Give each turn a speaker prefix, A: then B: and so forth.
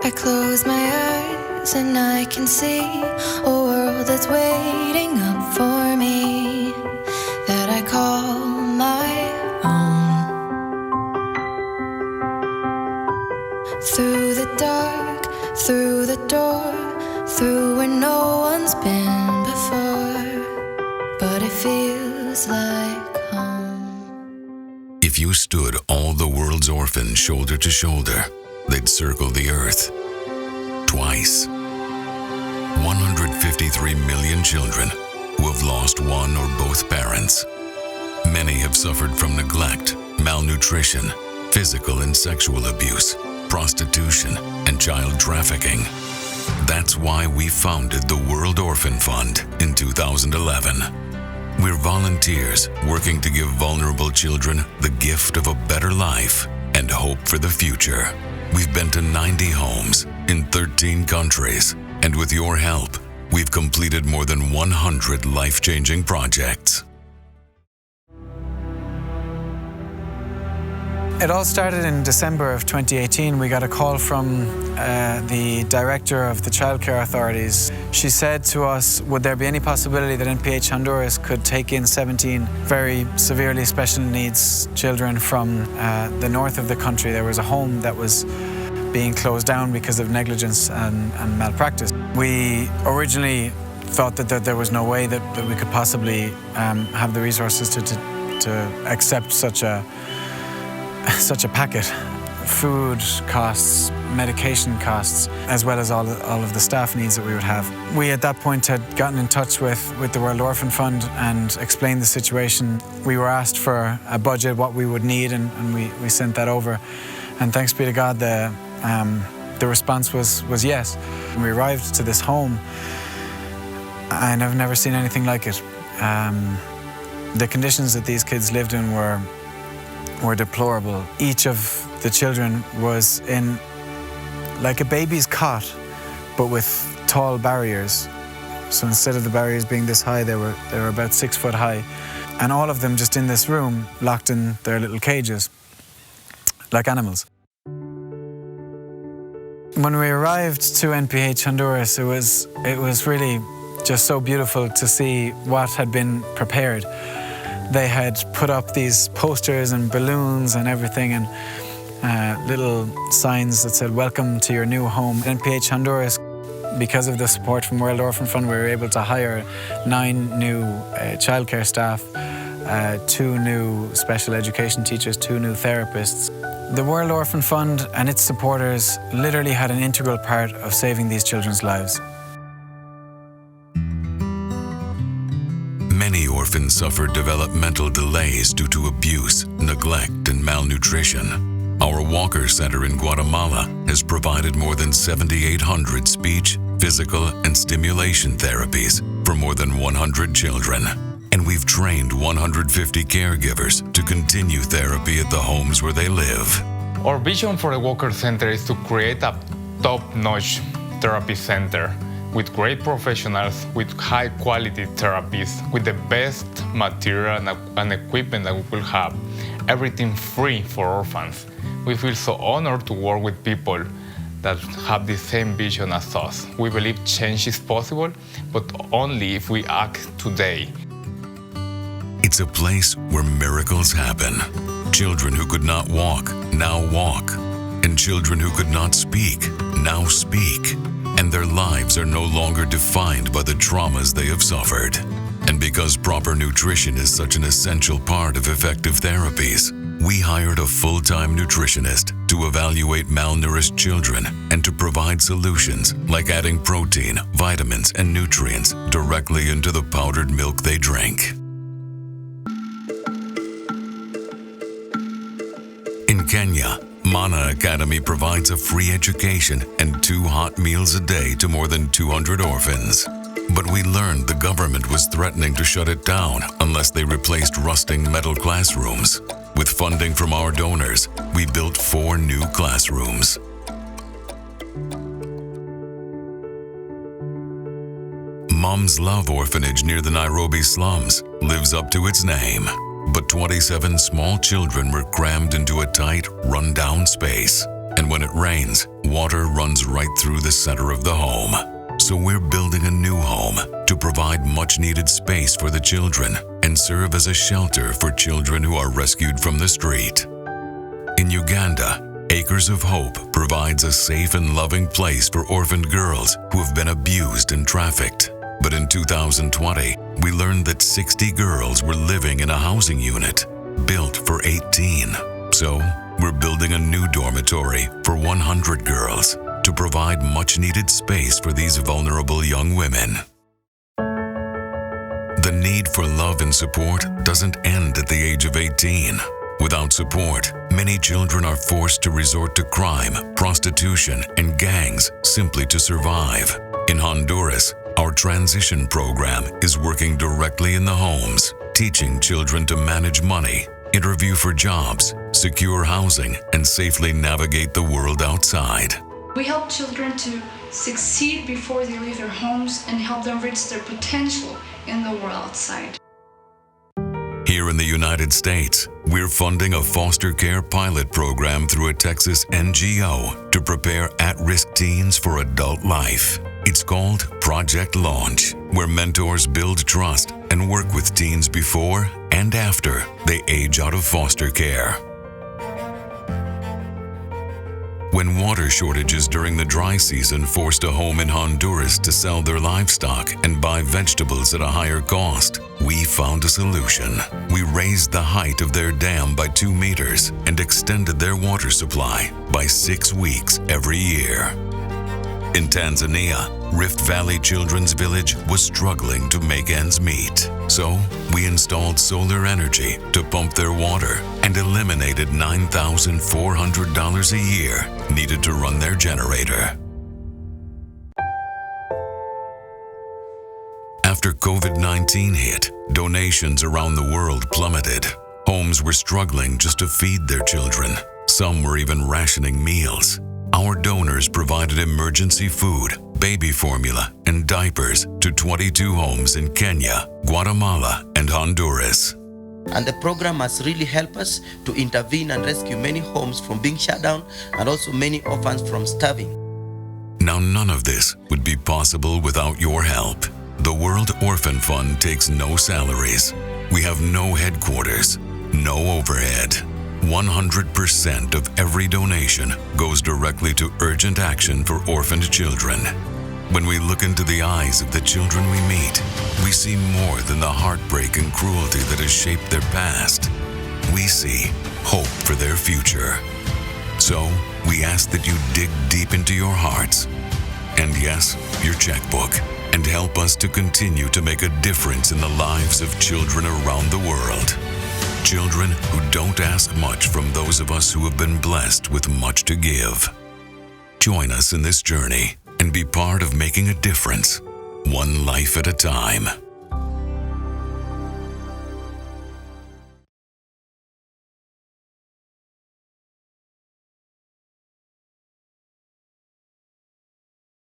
A: I close my eyes and I can see a world that's waiting up for me, that I call my own. Through the dark, through the door, through where no one's been before, but it feels like home.
B: If you stood all the world's orphans shoulder to shoulder, they'd circle the earth twice. 153 million children who have lost one or both parents. Many have suffered from neglect, malnutrition, physical and sexual abuse, prostitution, and child trafficking. That's why we founded the World Orphan Fund in 2011. We're volunteers working to give vulnerable children the gift of a better life and hope for the future. We've been to 90 homes in 13 countries, and with your help, we've completed more than 100 life-changing projects.
C: It all started in December of 2018. We got a call from the director of the childcare authorities. She said to us, would there be any possibility that NPH Honduras could take in 17 very severely special needs children from the north of the country? There was a home that was being closed down because of negligence and malpractice. We originally thought that there was no way that we could possibly have the resources to accept such a packet. Food costs, medication costs, as well as all of the staff needs that we would have. We at that point had gotten in touch with the World Orphan Fund and explained the situation. We were asked for a budget, what we would need, and we sent that over. And thanks be to God, the response was yes. We arrived to this home, and I've never seen anything like it. The conditions that these kids lived in were deplorable. Each of the children was in like a baby's cot, but with tall barriers. So instead of the barriers being this high, they were about 6 foot high. And all of them just in this room, locked in their little cages, like animals. When we arrived to NPH Honduras, it was really just so beautiful to see what had been prepared. They had put up these posters and balloons and everything, and little signs that said, "Welcome to your new home." NPH Honduras, because of the support from World Orphan Fund, we were able to hire 9 new childcare staff, 2 new special education teachers, 2 new therapists. The World Orphan Fund and its supporters literally had an integral part of saving these children's lives.
B: Many orphans suffer developmental delays due to abuse, neglect, and malnutrition. Our Walker Center in Guatemala has provided more than 7,800 speech, physical, and stimulation therapies for more than 100 children. And we've trained 150 caregivers to continue therapy at the homes where they live.
D: Our vision for the Walker Center is to create a top-notch therapy center with great professionals, with high-quality therapies, with the best material and equipment that we will have. Everything free for orphans. We feel so honored to work with people that have the same vision as us. We believe change is possible, but only if we act today.
B: It's a place where miracles happen. Children who could not walk now walk, and children who could not speak now speak. And their lives are no longer defined by the traumas they have suffered. And because proper nutrition is such an essential part of effective therapies, we hired a full-time nutritionist to evaluate malnourished children and to provide solutions like adding protein, vitamins, and nutrients directly into the powdered milk they drink. In Kenya, Mana Academy provides a free education and 2 hot meals a day to more than 200 orphans. But we learned the government was threatening to shut it down unless they replaced rusting metal classrooms. With funding from our donors, we built 4 new classrooms. Mom's Love Orphanage near the Nairobi slums lives up to its name. But 27 small children were crammed into a tight, run-down space, And when it rains, water runs right through the center of the home. So we're building a new home to provide much-needed space for the children and serve as a shelter for children who are rescued from the street. In Uganda, Acres of Hope provides a safe and loving place for orphaned girls who have been abused and trafficked. But in 2020, we learned that 60 girls were living in a housing unit built for 18. So we're building a new dormitory for 100 girls to provide much-needed space for these vulnerable young women. The need for love and support doesn't end at the age of 18. Without support, many children are forced to resort to crime, prostitution, and gangs simply to survive. In Honduras, our transition program is working directly in the homes, teaching children to manage money, interview for jobs, secure housing, and safely navigate the world outside.
E: We help children to succeed before they leave their homes and help them reach their potential in the world outside.
B: Here in the United States, we're funding a foster care pilot program through a Texas NGO to prepare at-risk teens for adult life. It's called Project Launch, where mentors build trust and work with teens before and after they age out of foster care. When water shortages during the dry season forced a home in Honduras to sell their livestock and buy vegetables at a higher cost, we found a solution. We raised the height of their dam by 2 meters and extended their water supply by 6 weeks every year. In Tanzania, Rift Valley Children's Village was struggling to make ends meet. So, we installed solar energy to pump their water and eliminated $9,400 a year needed to run their generator. After COVID-19 hit, donations around the world plummeted. Homes were struggling just to feed their children. Some were even rationing meals. Our donors provided emergency food, baby formula, and diapers to 22 homes in Kenya, Guatemala, and Honduras.
F: And the program has really helped us to intervene and rescue many homes from being shut down and also many orphans from starving.
B: Now, none of this would be possible without your help. The World Orphan Fund takes no salaries. We have no headquarters, no overhead. 100% of every donation goes directly to urgent action for orphaned children. When we look into the eyes of the children we meet, we see more than the heartbreak and cruelty that has shaped their past. We see hope for their future. So, we ask that you dig deep into your hearts, and yes, your checkbook, and help us to continue to make a difference in the lives of children around the world. Children who don't ask much from those of us who have been blessed with much to give. Join us in this journey and be part of making a difference, one life at a time.